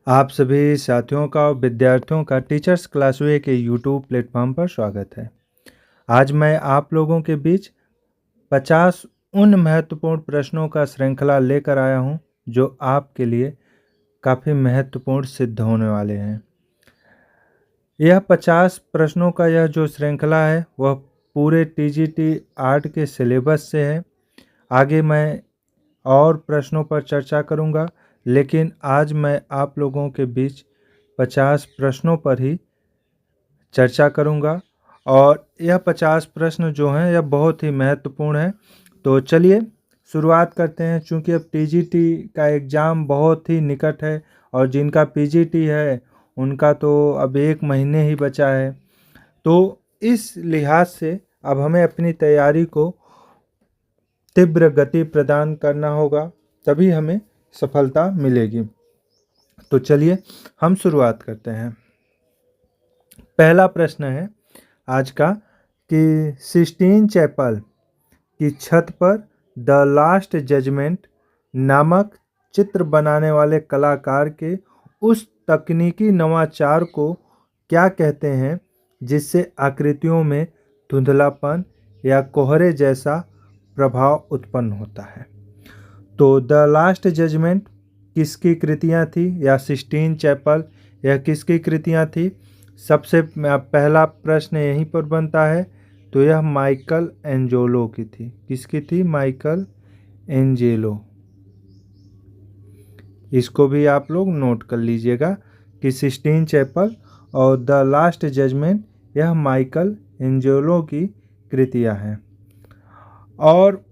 आप सभी साथियों का और विद्यार्थियों का टीचर्स क्लासवे के यूट्यूब प्लेटफॉर्म पर स्वागत है। आज मैं आप लोगों के बीच 50 उन महत्वपूर्ण प्रश्नों का श्रृंखला लेकर आया हूं जो आपके लिए काफ़ी महत्वपूर्ण सिद्ध होने वाले हैं। यह 50 प्रश्नों का यह जो श्रृंखला है वह पूरे टीजीटी आर्ट के सिलेबस से है। आगे मैं और प्रश्नों पर चर्चा करूंगा, लेकिन आज मैं आप लोगों के बीच 50 प्रश्नों पर ही चर्चा करूंगा और यह 50 प्रश्न जो हैं यह बहुत ही महत्वपूर्ण है। तो चलिए शुरुआत करते हैं। चूंकि अब टीजीटी का एग्ज़ाम बहुत ही निकट है और जिनका पीजीटी है उनका तो अब 1 महीने ही बचा है, तो इस लिहाज से अब हमें अपनी तैयारी को तीव्र गति प्रदान करना होगा, तभी हमें सफलता मिलेगी। तो चलिए हम शुरुआत करते हैं। पहला प्रश्न है आज का कि सिस्टीन चैपल की छत पर द लास्ट जजमेंट नामक चित्र बनाने वाले कलाकार के उस तकनीकी नवाचार को क्या कहते हैं जिससे आकृतियों में धुंधलापन या कोहरे जैसा प्रभाव उत्पन्न होता है। तो द लास्ट जजमेंट किसकी कृतियाँ थी या सिस्टीन चैपल यह किसकी कृतियाँ थी? सबसे पहला प्रश्न यहीं पर बनता है। तो यह माइकल एंजेलो की थी। किसकी थी? Michael Angelo. इसको भी आप लोग नोट कर लीजिएगा कि सिस्टीन चैपल और द लास्ट जजमेंट यह माइकल एंजेलो की कृतियाँ हैं। और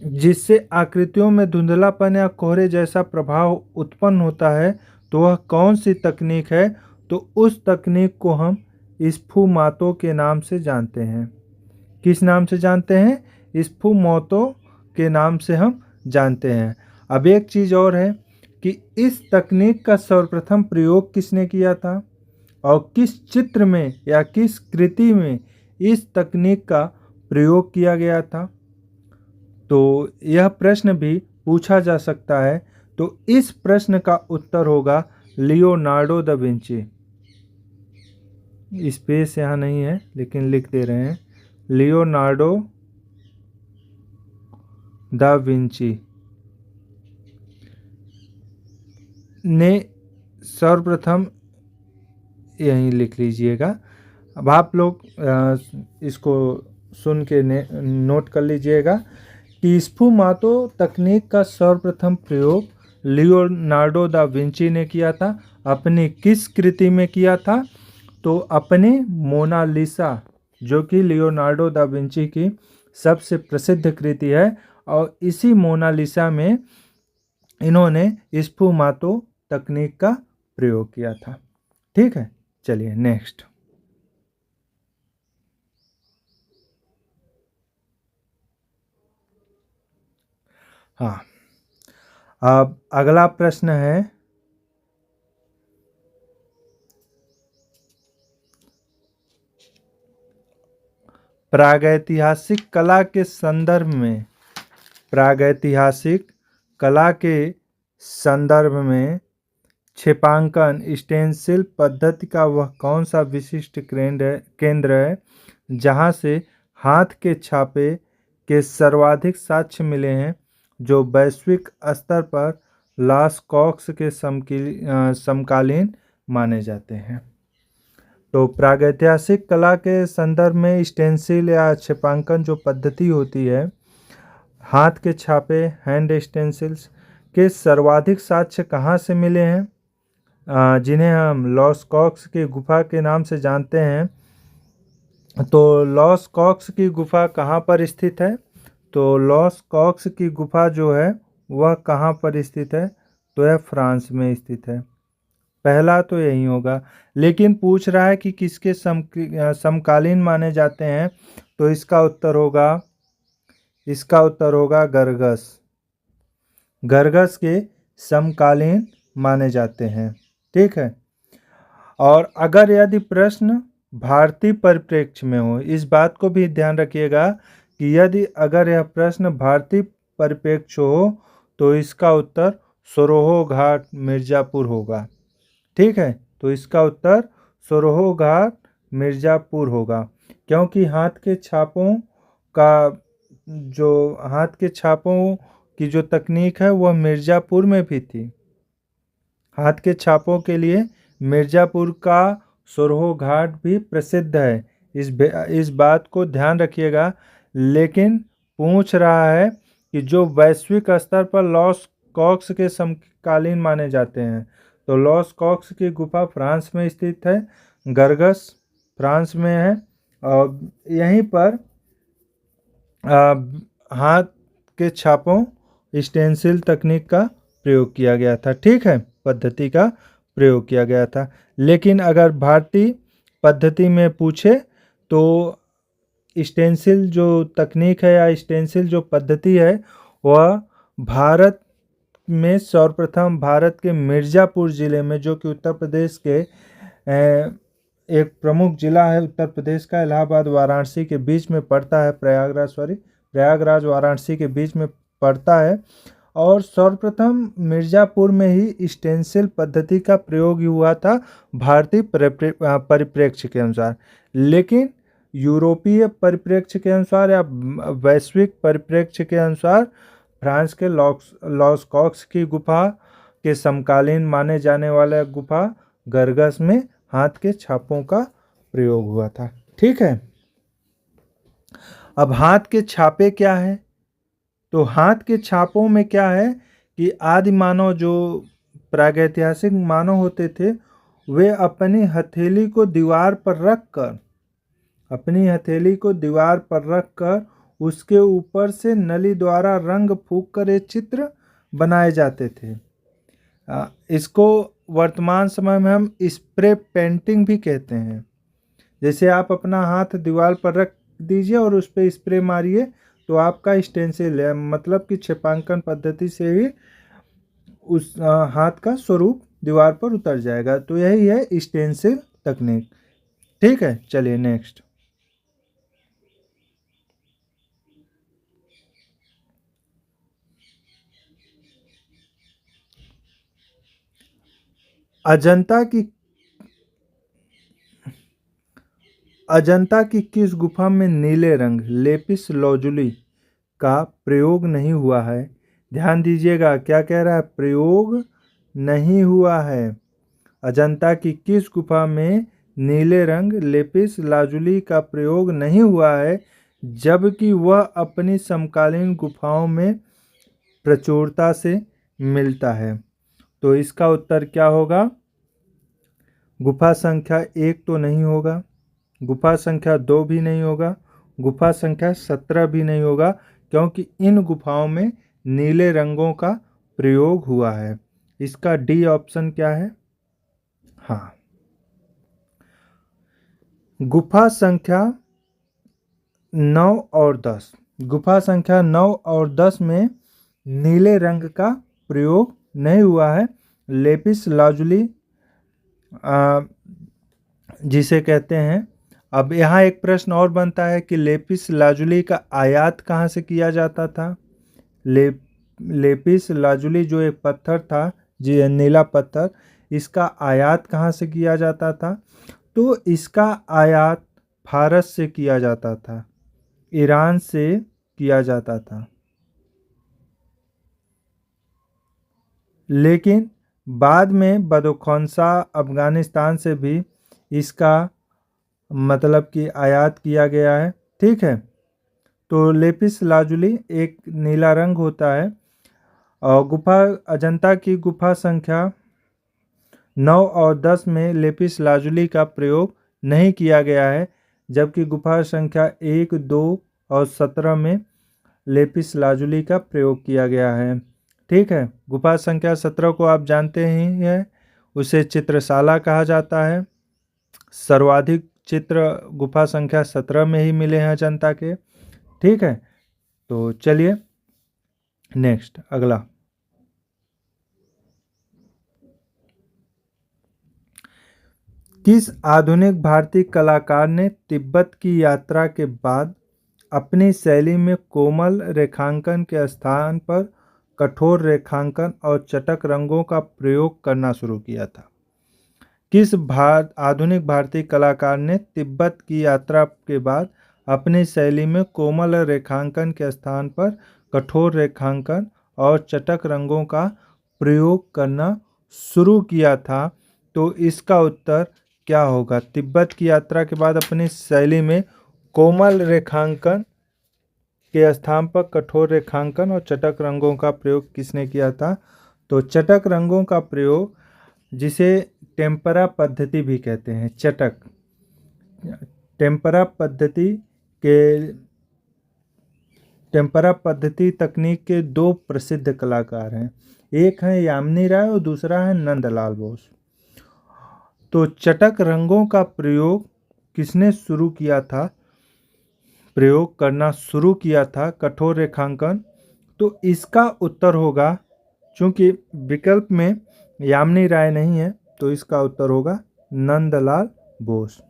जिससे आकृतियों में धुंधलापन या कोहरे जैसा प्रभाव उत्पन्न होता है, तो वह कौन सी तकनीक है? तो उस तकनीक को हम स्फुमातो के नाम से जानते हैं। किस नाम से जानते हैं? स्फुमातो के नाम से हम जानते हैं। अब एक चीज़ और है कि इस तकनीक का सर्वप्रथम प्रयोग किसने किया था और किस चित्र में या किस कृति में इस तकनीक का प्रयोग किया गया था। तो यह प्रश्न भी पूछा जा सकता है। तो इस प्रश्न का उत्तर होगा लियोनार्डो दा विंची। स्पेस यहाँ नहीं है लेकिन लिख दे रहे हैं, लियोनार्डो दा विंची ने सर्वप्रथम, यहीं लिख लीजिएगा। अब आप लोग इसको सुन के नोट कर लीजिएगा कि स्फुमातो तकनीक का सर्वप्रथम प्रयोग लियोनार्डो दा विंची ने किया था। अपनी किस कृति में किया था? तो अपनी मोनालिसा, जो कि लियोनार्डो दा विंची की सबसे प्रसिद्ध कृति है, और इसी मोनालिसा में इन्होंने स्फुमातो तकनीक का प्रयोग किया था। ठीक है, चलिए नेक्स्ट। हाँ, अब अगला प्रश्न है प्रागैतिहासिक कला के संदर्भ में, प्रागैतिहासिक कला के संदर्भ में छेपांकन स्टेंसिल पद्धति का वह कौन सा विशिष्ट केंद्र है जहाँ से हाथ के छापे के सर्वाधिक साक्ष्य मिले हैं जो वैश्विक स्तर पर लास्कॉक्स के समकालीन माने जाते हैं। तो प्रागैतिहासिक कला के संदर्भ में स्टेंसिल या छेपांकन जो पद्धति होती है, हाथ के छापे हैंड स्टेंसिल्स के सर्वाधिक साक्ष्य कहाँ से मिले हैं? जिन्हें हम लास्कॉक्स की गुफा के नाम से जानते हैं। तो लास्कॉक्स की गुफा कहाँ पर स्थित है? तो लास्कॉक्स की गुफा जो है वह कहाँ पर स्थित है? तो यह फ्रांस में स्थित है। पहला तो यही होगा, लेकिन पूछ रहा है कि किसके समकालीन माने जाते हैं, तो इसका उत्तर होगा गर्गस। गर्गस के समकालीन माने जाते हैं। ठीक है। और अगर यदि प्रश्न भारतीय परिप्रेक्ष्य में हो, इस बात को भी ध्यान रखिएगा कि यदि अगर यह प्रश्न भारतीय परिप्रेक्ष्य हो तो इसका उत्तर सरोहो घाट मिर्ज़ापुर होगा। ठीक है, तो इसका उत्तर सरोहो घाट मिर्ज़ापुर होगा, क्योंकि हाथ के छापों की जो तकनीक है वह मिर्ज़ापुर में भी थी। हाथ के छापों के लिए मिर्ज़ापुर का सरोहो घाट भी प्रसिद्ध है। इस बात को ध्यान रखिएगा। लेकिन पूछ रहा है कि जो वैश्विक स्तर पर लॉस कॉक्स के समकालीन माने जाते हैं, तो लॉस कॉक्स की गुफा फ्रांस में स्थित है, गरगस फ्रांस में है, और यहीं पर हाथ के छापों स्टेंसिल तकनीक का प्रयोग किया गया था। ठीक है, पद्धति का प्रयोग किया गया था। लेकिन अगर भारतीय पद्धति में पूछे तो स्टेंसिल जो तकनीक है या स्टेंसिल जो पद्धति है वह भारत में सर्वप्रथम भारत के मिर्ज़ापुर ज़िले में, जो कि उत्तर प्रदेश के एक प्रमुख ज़िला है उत्तर प्रदेश का, इलाहाबाद वाराणसी के बीच में पड़ता है, प्रयागराज वाराणसी के बीच में पड़ता है। और सर्वप्रथम मिर्ज़ापुर में ही स्टेंसिल पद्धति का प्रयोग हुआ था भारतीय परिप्रेक्ष्य के अनुसार। लेकिन यूरोपीय परिप्रेक्ष्य के अनुसार या वैश्विक परिप्रेक्ष्य के अनुसार फ्रांस के लॉस कॉक्स की गुफा के समकालीन माने जाने वाला गुफा गरगस में हाथ के छापों का प्रयोग हुआ था। ठीक है, अब हाथ के छापे क्या है? तो हाथ के छापों में क्या है कि आदि मानव, जो प्रागैतिहासिक मानव होते थे, वे अपनी हथेली को दीवार पर रखकर उसके ऊपर से नली द्वारा रंग फूंक कर एक चित्र बनाए जाते थे। इसको वर्तमान समय में हम स्प्रे पेंटिंग भी कहते हैं। जैसे आप अपना हाथ दीवार पर रख दीजिए और उस पर स्प्रे मारिए तो आपका स्टेंसिल है, मतलब कि छापांकन पद्धति से ही उस हाथ का स्वरूप दीवार पर उतर जाएगा। तो यही है स्टेंसिल तकनीक। ठीक है, चलिए नेक्स्ट। अजंता की किस गुफा में नीले रंग लेपिस लाजुली का प्रयोग नहीं हुआ है? ध्यान दीजिएगा, क्या कह रहा है? प्रयोग नहीं हुआ है। अजंता की किस गुफा में नीले रंग लेपिस लाजुली का प्रयोग नहीं हुआ है, जबकि वह अपनी समकालीन गुफाओं में प्रचुरता से मिलता है? तो इसका उत्तर क्या होगा? गुफा संख्या 1 तो नहीं होगा, गुफा संख्या 2 भी नहीं होगा, गुफा संख्या 17 भी नहीं होगा, क्योंकि इन गुफाओं में नीले रंगों का प्रयोग हुआ है। इसका डी ऑप्शन क्या है? हाँ, गुफा संख्या 9 और 10, गुफा संख्या 9 और 10 में नीले रंग का प्रयोग नहीं हुआ है। लेपिस लाजुली जिसे कहते हैं। अब यहाँ एक प्रश्न और बनता है कि लेपिस लाजुली का आयात कहाँ से किया जाता था? लेपिस लाजुली जो एक पत्थर था, जी नीला पत्थर, इसका आयात कहाँ से किया जाता था? तो इसका आयात फारस से किया जाता था, ईरान से किया जाता था। लेकिन बाद में बदौखौसा अफगानिस्तान से भी इसका मतलब कि आयात किया गया है। ठीक है, तो लेपिस लाजुली एक नीला रंग होता है। और अजंता की गुफा संख्या 9 और 10 में लेपिस लाजुली का प्रयोग नहीं किया गया है, जबकि गुफा संख्या 1, 2 और 17 में लेपिस लाजुली का प्रयोग किया गया है। ठीक है, गुफा संख्या 17 को आप जानते ही हैं, उसे चित्रशाला कहा जाता है। सर्वाधिक चित्र गुफा संख्या 17 में ही मिले हैं अजंता के। ठीक है, तो चलिए नेक्स्ट, अगला। किस आधुनिक भारतीय कलाकार ने तिब्बत की यात्रा के बाद अपनी शैली में कोमल रेखांकन के स्थान पर कठोर रेखांकन और चटक रंगों का प्रयोग करना शुरू किया था? किस आधुनिक भारतीय कलाकार ने तिब्बत की यात्रा के बाद अपनी शैली में कोमल रेखांकन के स्थान पर कठोर रेखांकन और चटक रंगों का प्रयोग करना शुरू किया था? तो इसका उत्तर क्या होगा? तिब्बत की यात्रा के बाद अपनी शैली में कोमल रेखांकन के स्थान पर कठोर रेखांकन और चटक रंगों का प्रयोग किसने किया था? तो चटक रंगों का प्रयोग, जिसे टेम्परा पद्धति भी कहते हैं, चटक टेम्परा पद्धति तकनीक के दो प्रसिद्ध कलाकार हैं, एक है यामिनी राय और दूसरा है नंदलाल बोस। तो चटक रंगों का प्रयोग किसने शुरू किया था, प्रयोग करना शुरू किया था, कठोर रेखांकन? तो इसका उत्तर होगा, चूंकि विकल्प में यामिनी राय नहीं है, तो इसका उत्तर होगा नंदलाल बोस।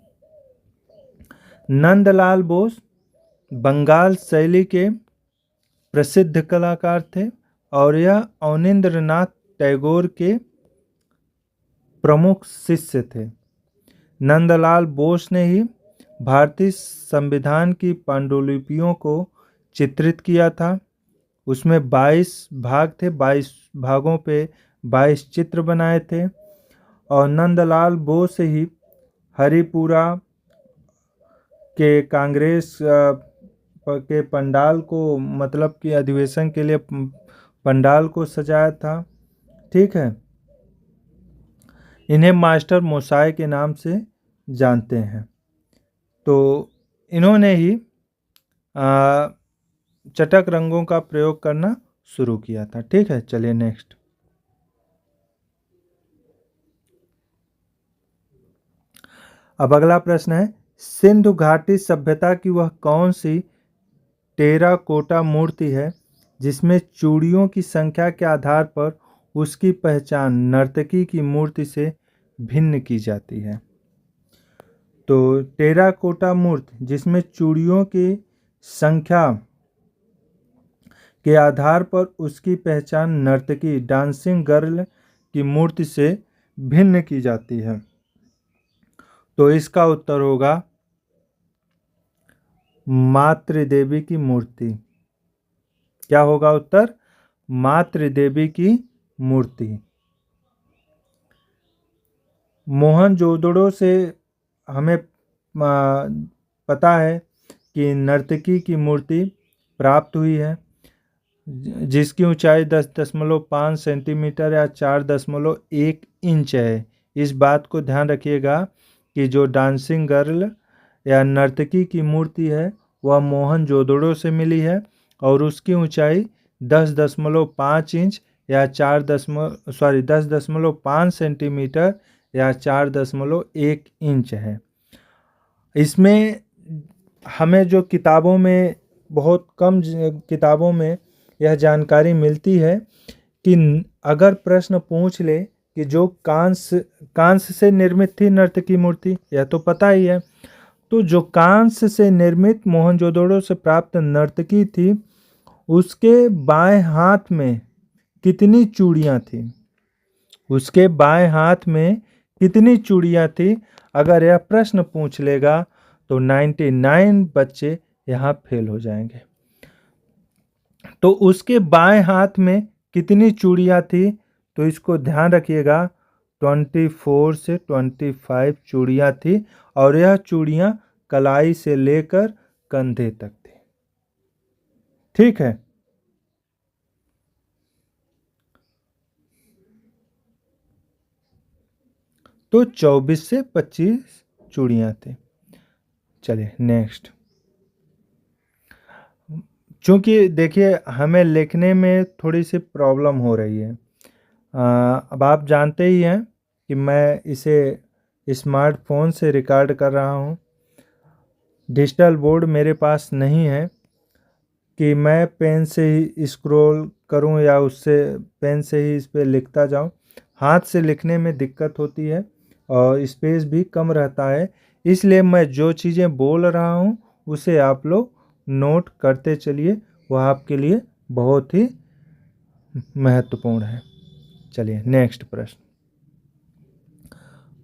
नंदलाल बोस बंगाल शैली के प्रसिद्ध कलाकार थे और यह अवनींद्रनाथ टैगोर के प्रमुख शिष्य थे। नंदलाल बोस ने ही भारतीय संविधान की पांडुलिपियों को चित्रित किया था। उसमें 22 भाग थे, 22 भागों पे 22 चित्र बनाए थे और नंदलाल बोस ही हरिपुरा के कांग्रेस के पंडाल को, मतलब कि अधिवेशन के लिए पंडाल को सजाया था। ठीक है, इन्हें मास्टर मोसाई के नाम से जानते हैं। तो इन्होंने ही चटक रंगों का प्रयोग करना शुरू किया था। ठीक है, चलिए नेक्स्ट। अब अगला प्रश्न है, सिंधु घाटी सभ्यता की वह कौन सी टेराकोटा मूर्ति है जिसमें चूड़ियों की संख्या के आधार पर उसकी पहचान नर्तकी की मूर्ति से भिन्न की जाती है? तो टेराकोटा मूर्ति जिसमें चूड़ियों की संख्या के आधार पर उसकी पहचान नर्तकी, डांसिंग गर्ल की मूर्ति से भिन्न की जाती है, तो इसका उत्तर होगा मातृदेवी की मूर्ति। क्या होगा उत्तर? मातृदेवी की मूर्ति। मोहनजोदड़ो से हमें पता है कि नर्तकी की मूर्ति प्राप्त हुई है जिसकी ऊंचाई 10.5 सेंटीमीटर या 4.1 इंच है। इस बात को ध्यान रखिएगा कि जो डांसिंग गर्ल या नर्तकी की मूर्ति है वह मोहनजोदड़ो से मिली है और उसकी ऊंचाई 10.5 इंच या 10.5 सेंटीमीटर या 4.1 इंच है। इसमें हमें जो किताबों में, बहुत कम किताबों में यह जानकारी मिलती है कि अगर प्रश्न पूछ ले कि जो कांस्य से निर्मित थी नर्तकी मूर्ति, यह तो पता ही है, तो जो कांस्य से निर्मित मोहनजोदड़ो से प्राप्त नर्तकी थी उसके बाएं हाथ में कितनी चूड़ियां थी? उसके बाएं हाथ में कितनी चूड़ियां थी? अगर यह प्रश्न पूछ लेगा तो 99 बच्चे यहाँ फेल हो जाएंगे। तो उसके बाएं हाथ में कितनी चूड़ियां थी? तो इसको ध्यान रखिएगा, 24 से 25 चूड़ियां थी और यह चूड़ियां कलाई से लेकर कंधे तक थी। ठीक है, तो 24 से 25 चूड़ियां थी। चलिए नेक्स्ट। चूंकि देखिए हमें लिखने में थोड़ी सी प्रॉब्लम हो रही है। अब आप जानते ही हैं कि मैं इसे स्मार्टफोन से रिकॉर्ड कर रहा हूं, डिजिटल बोर्ड मेरे पास नहीं है कि मैं पेन से ही स्क्रॉल करूं या उससे पेन से ही इस पर लिखता जाऊं। हाथ से लिखने में दिक्कत होती है और स्पेस भी कम रहता है, इसलिए मैं जो चीज़ें बोल रहा हूं उसे आप लोग नोट करते चलिए, वह आपके लिए बहुत ही महत्वपूर्ण है। चलिए नेक्स्ट प्रश्न।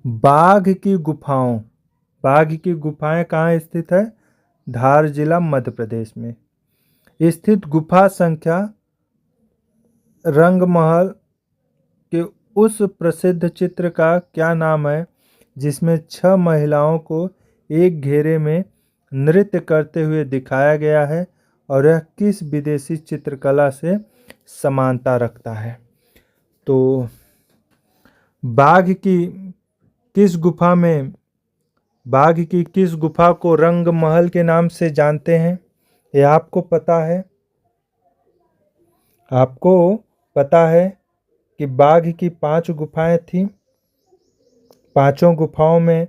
बाघ की गुफाएं कहाँ स्थित है? धार जिला मध्य प्रदेश में स्थित गुफा संख्या रंगमहल के उस प्रसिद्ध चित्र का क्या नाम है जिसमें 6 महिलाओं को एक घेरे में नृत्य करते हुए दिखाया गया है और यह किस विदेशी चित्रकला से समानता रखता है? तो बाघ की किस गुफा को रंगमहल के नाम से जानते हैं? ये आपको पता है? आपको पता है कि बाघ की 5 गुफाएं थीं। 5 गुफाओं में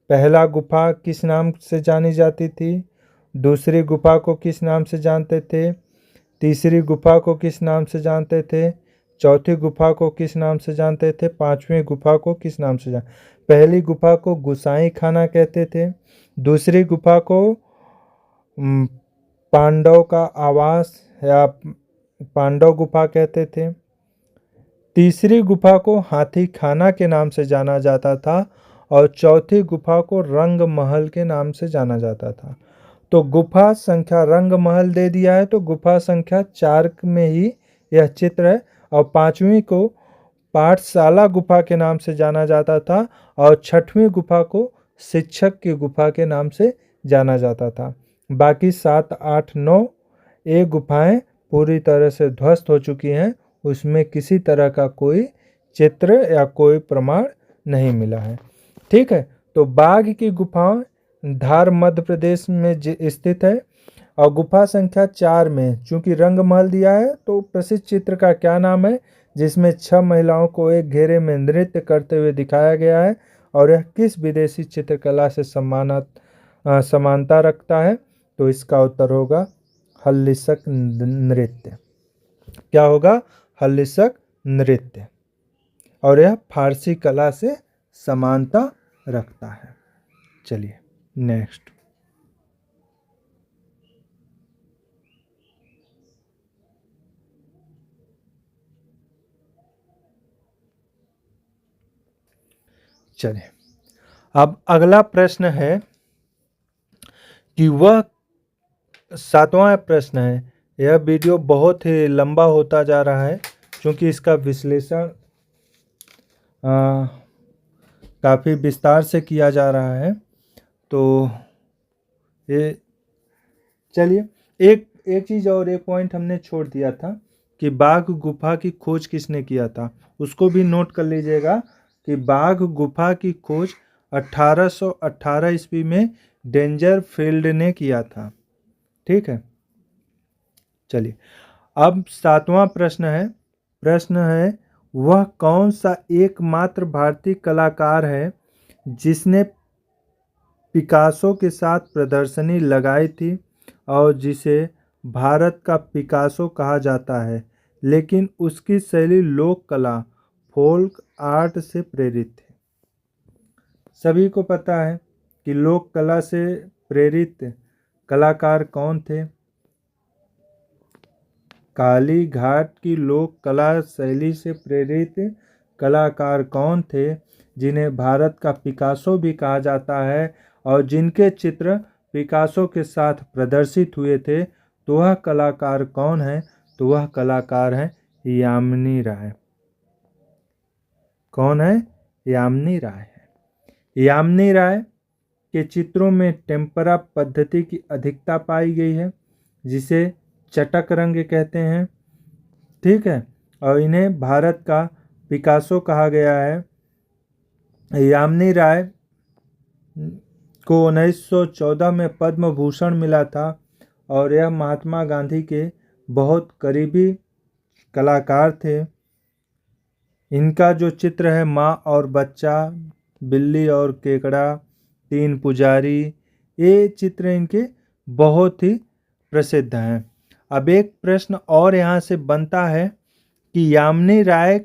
पहला गुफा किस नाम से जानी जाती थी? दूसरी गुफा को किस नाम से जानते थे? तीसरी गुफा को किस नाम से जानते थे? चौथी गुफा को किस नाम से जानते थे? 5वीं गुफा को किस नाम से पहली गुफा को गुसाई खाना कहते थे। दूसरी गुफा को पांडव का आवास या पांडव गुफा कहते थे। तीसरी गुफा को हाथी खाना के नाम से जाना जाता था और चौथी गुफा को रंग महल के नाम से जाना जाता था। तो गुफा संख्या रंग महल दे दिया है, तो गुफा संख्या 4 में ही यह चित्र है। और 5वीं को पाठशाला गुफा के नाम से जाना जाता था और 6वीं गुफा को शिक्षक की गुफा के नाम से जाना जाता था। बाकी 7, 8, 9 ये गुफाएं पूरी तरह से ध्वस्त हो चुकी हैं। उसमें किसी तरह का कोई चित्र या कोई प्रमाण नहीं मिला है। ठीक है, तो बाघ की गुफाएं धार मध्य प्रदेश में स्थित है और गुफा संख्या 4 में चूंकि रंगमहल दिया है तो प्रसिद्ध चित्र का क्या नाम है जिसमें 6 महिलाओं को एक घेरे में नृत्य करते हुए दिखाया गया है और यह किस विदेशी चित्रकला से समानता रखता है? तो इसका उत्तर होगा हल्लिसक नृत्य। क्या होगा? हल्लिसक नृत्य। और यह फारसी कला से समानता रखता है। चलिए नेक्स्ट। चलिए अब अगला प्रश्न है कि वह 7वां प्रश्न है। यह वीडियो बहुत ही लंबा होता जा रहा है क्योंकि इसका विश्लेषण काफ़ी विस्तार से किया जा रहा है। तो ये चलिए एक चीज़ और एक पॉइंट हमने छोड़ दिया था कि बाघ गुफा की खोज किसने किया था, उसको भी नोट कर लीजिएगा कि बाघ गुफा की खोज 1818 ईस्वी में डेंजरफील्ड ने किया था। ठीक है, चलिए अब 7वां प्रश्न है वह कौन सा एकमात्र भारतीय कलाकार है जिसने पिकासो के साथ प्रदर्शनी लगाई थी और जिसे भारत का पिकासो कहा जाता है, लेकिन उसकी शैली लोक कला फोल्क आर्ट से प्रेरित थी। सभी को पता है कि लोक कला से प्रेरित कलाकार कौन थे। काली घाट की लोक कला शैली से प्रेरित कलाकार कौन थे जिन्हें भारत का पिकासो भी कहा जाता है और जिनके चित्र पिकासो के साथ प्रदर्शित हुए थे? तो वह कलाकार कौन है? तो वह कलाकार है यामिनी राय। कौन है? यामिनी राय है। यामिनी राय के चित्रों में टेम्परा पद्धति की अधिकता पाई गई है जिसे चटक रंग कहते हैं। ठीक है, और इन्हें भारत का पिकासो कहा गया है। यामिनी राय को 1914 में पद्म भूषण मिला था और यह महात्मा गांधी के बहुत करीबी कलाकार थे। इनका जो चित्र है माँ और बच्चा, बिल्ली और केकड़ा, 3 पुजारी, ये चित्र इनके बहुत ही प्रसिद्ध हैं। अब एक प्रश्न और यहाँ से बनता है कि यामिनी राय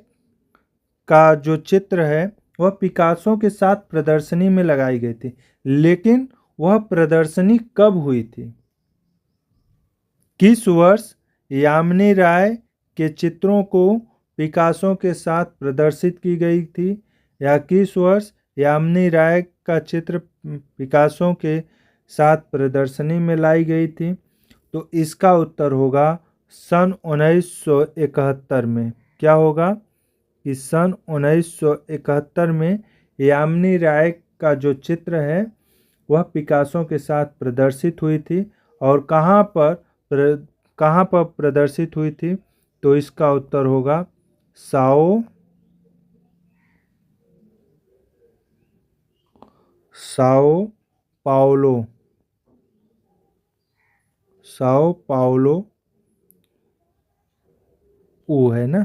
का जो चित्र है वह पिकासो के साथ प्रदर्शनी में लगाई गई थी, लेकिन वह प्रदर्शनी कब हुई थी? किस वर्ष यामिनी राय के चित्रों को पिकासो के साथ प्रदर्शित की गई थी, या किस वर्ष यामिनी राय का चित्र पिकासो के साथ प्रदर्शनी में लाई गई थी? तो इसका उत्तर होगा सन 1971 में। क्या होगा कि सन 1971 में यामिनी राय का जो चित्र है वह पिकासो के साथ प्रदर्शित हुई थी। और कहाँ पर प्रदर्शित हुई थी? तो इसका उत्तर होगा साओ पाउलो वो है ना,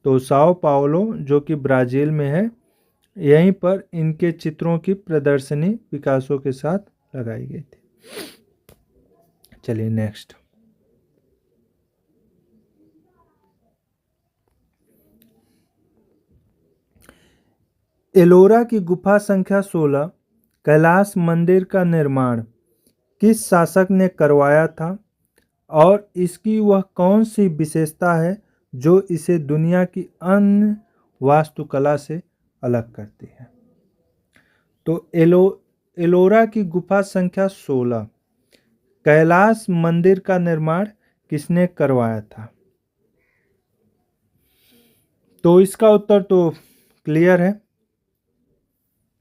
तो साओ पाउलो जो कि ब्राज़ील में है, यहीं पर इनके चित्रों की प्रदर्शनी पिकासो के साथ लगाई गई थी। चलिए नेक्स्ट। एलोरा की गुफा संख्या 16 कैलाश मंदिर का निर्माण किस शासक ने करवाया था, और इसकी वह कौन सी विशेषता है जो इसे दुनिया की अन्य वास्तुकला से अलग करती है? तो एलोरा की गुफा संख्या 16 कैलाश मंदिर का निर्माण किसने करवाया था? तो इसका उत्तर तो क्लियर है।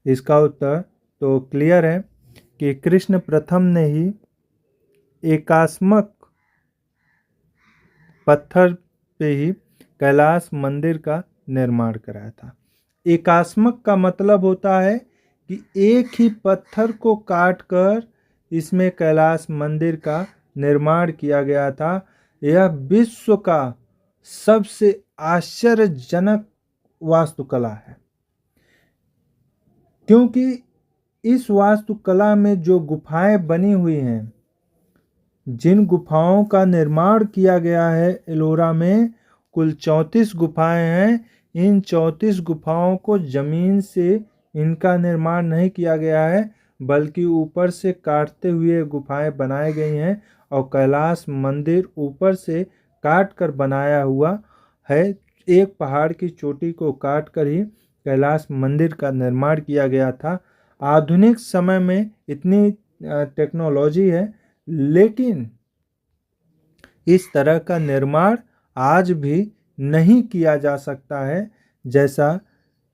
इसका उत्तर तो क्लियर है कि कृष्ण प्रथम ने ही एकास्मक पत्थर पे ही कैलाश मंदिर का निर्माण कराया था। एकास्मक का मतलब होता है कि एक ही पत्थर को काटकर इसमें कैलाश मंदिर का निर्माण किया गया था। यह विश्व का सबसे आश्चर्यजनक वास्तुकला है, क्योंकि इस वास्तुकला में जो गुफाएं बनी हुई हैं, जिन गुफाओं का निर्माण किया गया है एलोरा में, कुल 34 गुफाएं हैं। इन 34 गुफाओं को जमीन से इनका निर्माण नहीं किया गया है, बल्कि ऊपर से काटते हुए गुफाएं बनाई गई हैं। और कैलाश मंदिर ऊपर से काट कर बनाया हुआ है। एक पहाड़ की चोटी को काट कर ही कैलाश मंदिर का निर्माण किया गया था। आधुनिक समय में इतनी टेक्नोलॉजी है, लेकिन इस तरह का निर्माण आज भी नहीं किया जा सकता है, जैसा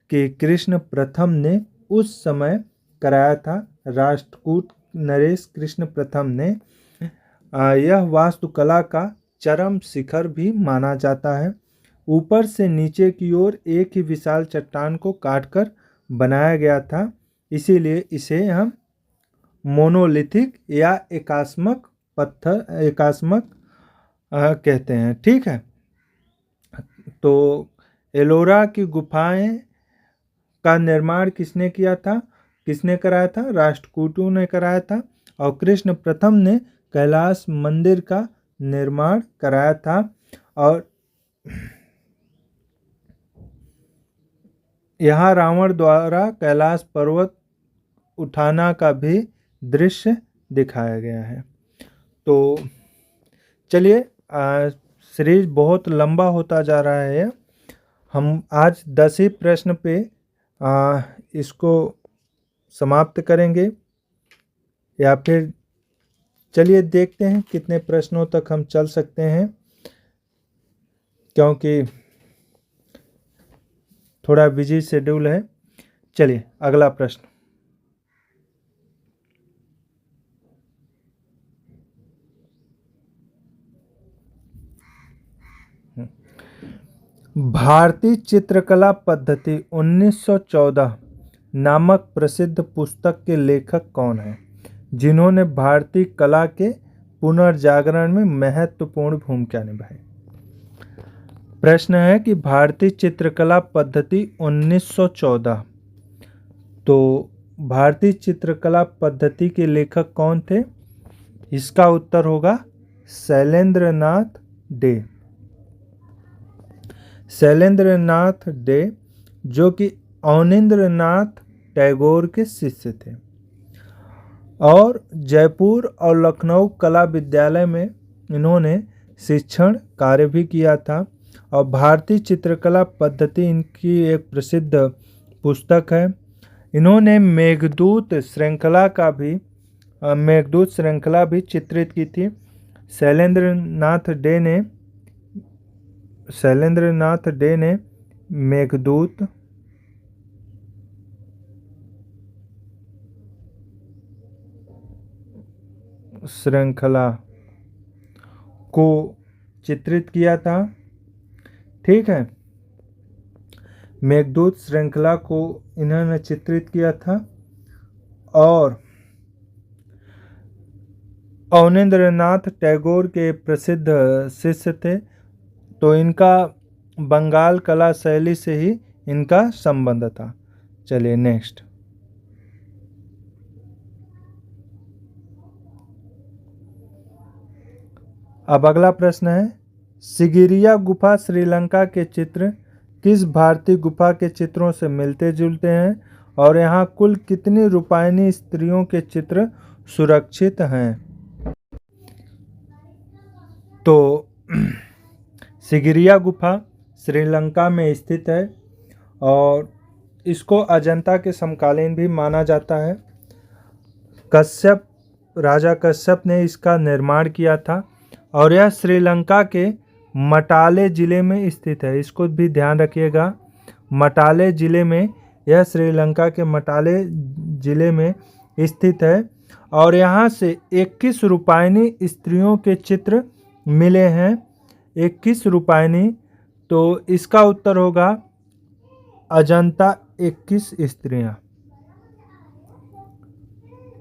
कि कृष्ण प्रथम ने उस समय कराया था। राष्ट्रकूट नरेश कृष्ण प्रथम ने यह वास्तुकला का चरम शिखर भी माना जाता है। ऊपर से नीचे की ओर एक ही विशाल चट्टान को काटकर बनाया गया था, इसीलिए इसे हम मोनोलिथिक या एकास्मक कहते हैं। ठीक है, तो एलोरा की गुफाएं का निर्माण किसने किया था, किसने कराया था? राष्ट्रकूटों ने कराया था। और कृष्ण प्रथम ने कैलाश मंदिर का निर्माण कराया था। और यहाँ रावण द्वारा कैलाश पर्वत उठाना का भी दृश्य दिखाया गया है। तो चलिए, सीरीज बहुत लंबा होता जा रहा है। हम आज 10 ही प्रश्न पे इसको समाप्त करेंगे, या फिर चलिए देखते हैं कितने प्रश्नों तक हम चल सकते हैं, क्योंकि थोड़ा बिजी शेड्यूल है। चलिए अगला प्रश्न। भारतीय चित्रकला पद्धति 1914 नामक प्रसिद्ध पुस्तक के लेखक कौन हैं, जिन्होंने भारतीय कला के पुनर्जागरण में महत्वपूर्ण भूमिका निभाई? प्रश्न है कि भारतीय चित्रकला पद्धति 1914, तो भारतीय चित्रकला पद्धति के लेखक कौन थे? इसका उत्तर होगा शैलेंद्रनाथ डे। शैलेंद्रनाथ डे, जो कि अवनींद्रनाथ टैगोर के शिष्य थे, और जयपुर और लखनऊ कला विद्यालय में इन्होंने शिक्षण कार्य भी किया था। और भारतीय चित्रकला पद्धति इनकी एक प्रसिद्ध पुस्तक है। इन्होंने मेघदूत श्रृंखला भी चित्रित की थी। शैलेंद्र नाथ डे ने मेघदूत श्रृंखला को चित्रित किया था। ठीक है, मेघदूत श्रृंखला को इन्होंने चित्रित किया था। और अवनींद्रनाथ टैगोर के प्रसिद्ध शिष्य थे, तो इनका बंगाल कला शैली से ही इनका संबंध था। चलिए नेक्स्ट। अब अगला प्रश्न है, सिगिरिया गुफा श्रीलंका के चित्र किस भारतीय गुफा के चित्रों से मिलते जुलते हैं और यहाँ कुल कितनी रूपायनी स्त्रियों के चित्र सुरक्षित हैं? तो सिगिरिया गुफा श्रीलंका में स्थित है और इसको अजंता के समकालीन भी माना जाता है। राजा कश्यप ने इसका निर्माण किया था और यह श्रीलंका के मटाले ज़िले में स्थित है। इसको भी ध्यान रखिएगा, मटाले ज़िले में, यह श्रीलंका के मटाले ज़िले में स्थित है और यहाँ से 21 रूपायनी स्त्रियों के चित्र मिले हैं। 21 रूपायनी, तो इसका उत्तर होगा अजंता 21 स्त्रियाँ,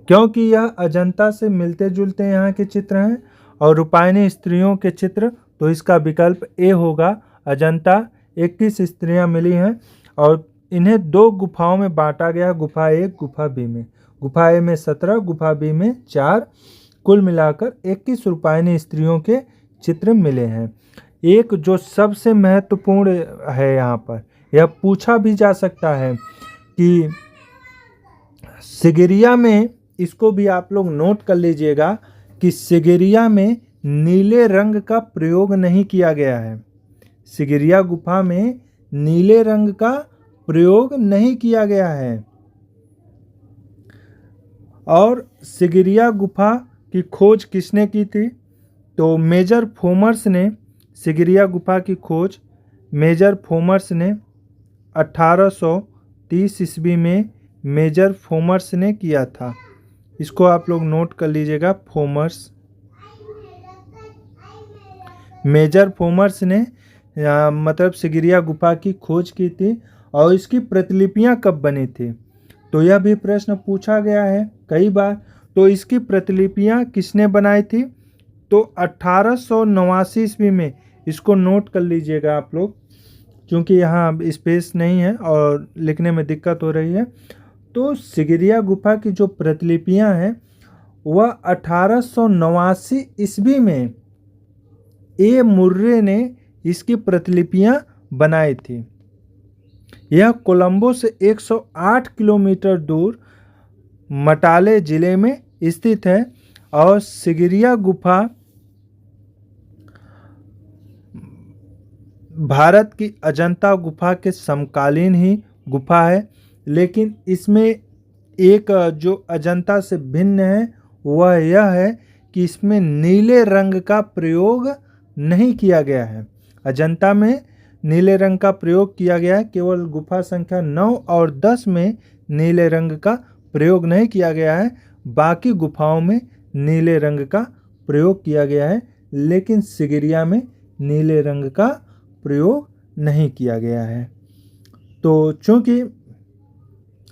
क्योंकि यह अजंता से मिलते जुलते यहाँ के चित्र हैं। और रूपायनी स्त्रियों के चित्र, तो इसका विकल्प ए होगा, अजंता 21 स्त्रियां मिली हैं और इन्हें 2 गुफाओं में बांटा गया, गुफा ए गुफा बी में। गुफा ए में 17, गुफा बी में 4, कुल मिलाकर 21 रूपायनी स्त्रियों के चित्र मिले हैं। एक जो सबसे महत्वपूर्ण है यहाँ पर, यह पूछा भी जा सकता है कि सिगिरिया में, इसको भी आप लोग नोट कर लीजिएगा कि सिगिरिया में नीले रंग का प्रयोग नहीं किया गया है। सिगिरिया गुफा में नीले रंग का प्रयोग नहीं किया गया है। और सिगिरिया गुफा की खोज किसने की थी? तो मेजर फोमर्स ने सिगिरिया गुफा की खोज मेजर फोमर्स ने 1830 ईस्वी में मेजर फोमर्स ने किया था। इसको आप लोग नोट कर लीजिएगा, फोमर्स। मेजर फोमर्स ने मतलब सिगिरिया गुफा की खोज की थी और इसकी प्रतिलिपियां कब बनी थी, तो यह भी प्रश्न पूछा गया है कई बार। तो इसकी प्रतिलिपियां किसने बनाई थी? तो 1889 ईस्वी में। इसको नोट कर लीजिएगा आप लोग, क्योंकि यहाँ स्पेस नहीं है और लिखने में दिक्कत हो रही है। तो सिगिरिया गुफा की जो प्रतिलिपियां हैं वह 1889 ईस्वी में ए मुर्रे ने इसकी प्रतिलिपियां बनाई थी। यह कोलंबो से 108 किलोमीटर दूर मटाले ज़िले में स्थित है और सिगिरिया गुफा भारत की अजंता गुफा के समकालीन ही गुफा है, लेकिन इसमें एक जो अजंता से भिन्न है वह यह है कि इसमें नीले रंग का प्रयोग नहीं किया गया है। अजंता में नीले रंग का प्रयोग किया गया है, केवल गुफा संख्या 9 और 10 में नीले रंग का प्रयोग नहीं किया गया है। बाकी गुफाओं में नीले रंग का प्रयोग किया गया है, लेकिन सिगिरिया में नीले रंग का प्रयोग नहीं किया गया है। तो चूँकि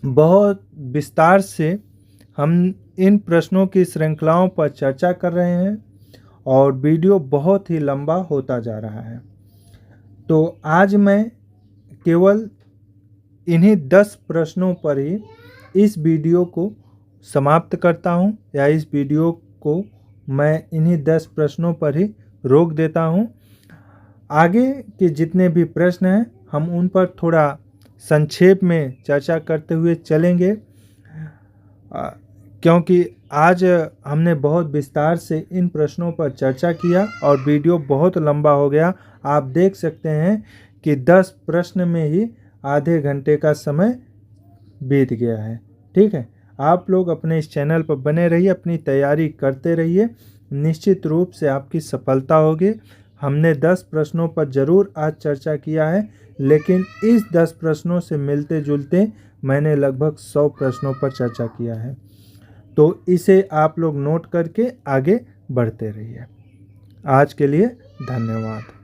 बहुत विस्तार से हम इन प्रश्नों की श्रृंखलाओं पर चर्चा कर रहे हैं और वीडियो बहुत ही लंबा होता जा रहा है, तो आज मैं केवल इन्हीं 10 प्रश्नों पर ही इस वीडियो को समाप्त करता हूं, या इस वीडियो को मैं इन्हीं 10 प्रश्नों पर ही रोक देता हूं। आगे के जितने भी प्रश्न हैं हम उन पर थोड़ा संक्षेप में चर्चा करते हुए चलेंगे, क्योंकि आज हमने बहुत विस्तार से इन प्रश्नों पर चर्चा किया और वीडियो बहुत लंबा हो गया। आप देख सकते हैं कि 10 प्रश्न में ही आधे घंटे का समय बीत गया है। ठीक है, आप लोग अपने इस चैनल पर बने रहिए, अपनी तैयारी करते रहिए, निश्चित रूप से आपकी सफलता होगी। हमने 10 प्रश्नों पर ज़रूर आज चर्चा किया है, लेकिन इस 10 प्रश्नों से मिलते जुलते मैंने लगभग 100 प्रश्नों पर चर्चा किया है। तो इसे आप लोग नोट करके आगे बढ़ते रहिए। आज के लिए धन्यवाद।